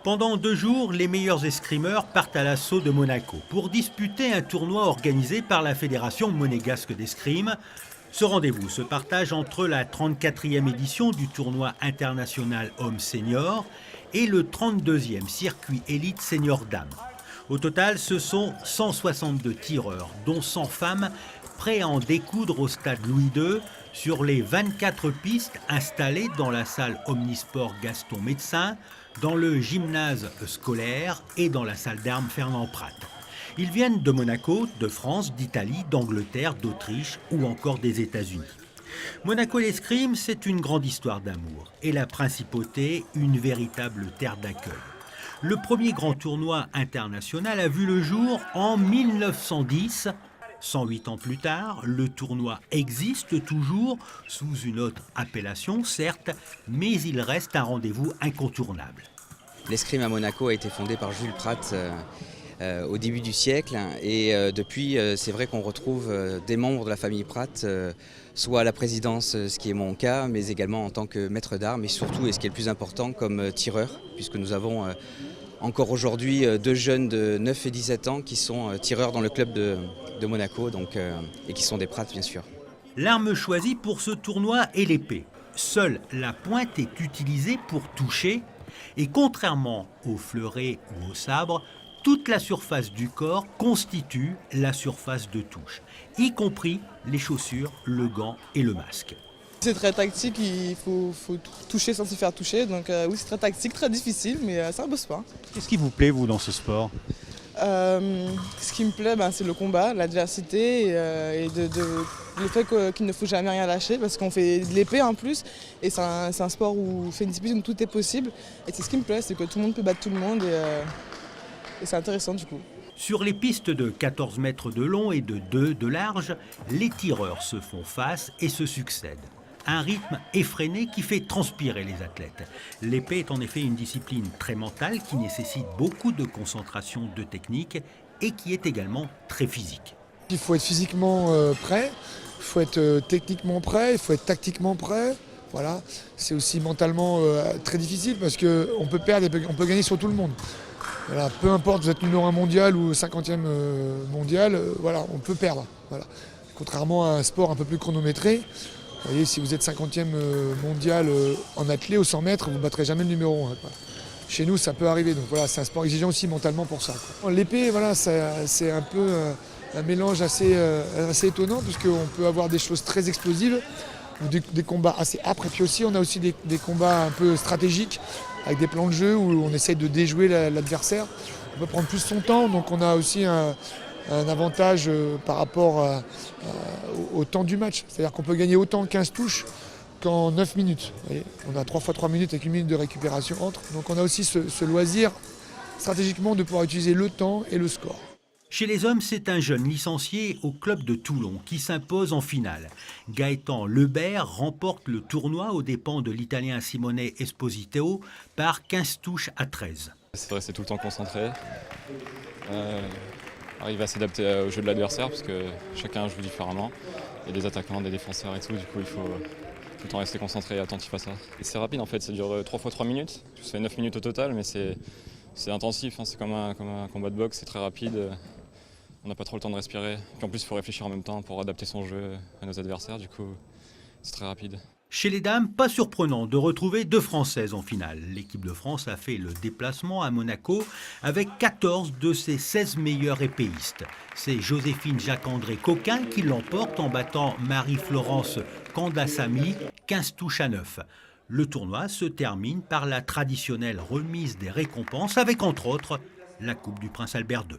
Pendant 2 jours, les meilleurs escrimeurs partent à l'assaut de Monaco pour disputer un tournoi organisé par la Fédération monégasque d'escrime. Ce rendez-vous se partage entre la 34e édition du tournoi international hommes seniors et le 32e circuit élite senior dames. Au total, ce sont 162 tireurs, dont 100 femmes, prêts à en découdre au stade Louis II sur les 24 pistes installées dans la salle Omnisport Gaston Médecin, dans le gymnase scolaire et dans la salle d'armes Fernand Prat. Ils viennent de Monaco, de France, d'Italie, d'Angleterre, d'Autriche ou encore des États-Unis. Monaco l'escrime, c'est une grande histoire d'amour et la principauté, une véritable terre d'accueil. Le premier grand tournoi international a vu le jour en 1910. 108 ans plus tard, le tournoi existe toujours sous une autre appellation, certes, mais il reste un rendez-vous incontournable. L'escrime à Monaco a été fondé par Jules Prat au début du siècle et depuis c'est vrai qu'on retrouve des membres de la famille Prat, soit à la présidence, ce qui est mon cas, mais également en tant que maître d'armes et surtout, et ce qui est le plus important, comme tireur, puisque nous avons encore aujourd'hui 2 jeunes de 9 et 17 ans qui sont tireurs dans le club de Monaco et qui sont des Prat bien sûr. L'arme choisie pour ce tournoi est l'épée. Seule la pointe est utilisée pour toucher et contrairement au fleuret ou au sabre, toute la surface du corps constitue la surface de touche, y compris les chaussures, le gant et le masque. C'est très tactique, il faut toucher sans se faire toucher, donc oui c'est très tactique, très difficile, mais c'est un beau sport. Qu'est-ce qui vous plaît, vous, dans ce sport ? Ce qui me plaît, c'est le combat, l'adversité et le fait qu'il ne faut jamais rien lâcher parce qu'on fait de l'épée en plus et c'est un sport où c'est une discipline où tout est possible et c'est ce qui me plaît, c'est que tout le monde peut battre tout le monde et c'est intéressant du coup. Sur les pistes de 14 mètres de long et de 2 de large, les tireurs se font face et se succèdent. Un rythme effréné qui fait transpirer les athlètes. L'épée est en effet une discipline très mentale qui nécessite beaucoup de concentration, de technique et qui est également très physique. Il faut être physiquement prêt, il faut être techniquement prêt, il faut être tactiquement prêt. Voilà. C'est aussi mentalement très difficile parce qu'on peut perdre et on peut gagner sur tout le monde. Voilà. Peu importe, vous êtes numéro 1 mondial ou 50e mondial, voilà, on peut perdre. Voilà. Contrairement à un sport un peu plus chronométré, vous voyez, si vous êtes 50e mondial en athlée au 100 mètres, vous ne battrez jamais le numéro 1. Quoi. Chez nous, ça peut arriver. Donc voilà, c'est un sport exigeant aussi mentalement pour ça. Quoi. L'épée, voilà, c'est un peu un mélange assez étonnant puisqu'on peut avoir des choses très explosives, ou des combats assez âpres. Et puis aussi, on a aussi des combats un peu stratégiques avec des plans de jeu où on essaye de déjouer l'adversaire. On peut prendre plus son temps, donc on a aussi un avantage par rapport au temps du match. C'est-à-dire qu'on peut gagner autant 15 touches qu'en 9 minutes. Vous voyez, on a 3 fois 3 minutes avec 1 minute de récupération entre. Donc on a aussi ce loisir stratégiquement de pouvoir utiliser le temps et le score. Chez les hommes, c'est un jeune licencié au club de Toulon qui s'impose en finale. Gaëtan Lebert remporte le tournoi aux dépens de l'Italien Simone Esposito par 15 touches à 13. C'est vrai, c'est tout le temps concentré. Arriver à s'adapter au jeu de l'adversaire parce que chacun joue différemment. Il y a des attaquants, des défenseurs et tout, du coup il faut tout le temps rester concentré et attentif à ça. Et c'est rapide en fait, ça dure 3 fois 3 minutes, ça fait 9 minutes au total mais c'est intensif, hein. C'est comme un combat de boxe, c'est très rapide, on n'a pas trop le temps de respirer. Puis en plus il faut réfléchir en même temps pour adapter son jeu à nos adversaires, du coup c'est très rapide. Chez les dames, pas surprenant de retrouver 2 Françaises en finale. L'équipe de France a fait le déplacement à Monaco avec 14 de ses 16 meilleures épéistes. C'est Joséphine Jacques-André Coquin qui l'emporte en battant Marie-Florence Kandassamy 15 touches à 9. Le tournoi se termine par la traditionnelle remise des récompenses avec entre autres la Coupe du Prince Albert II.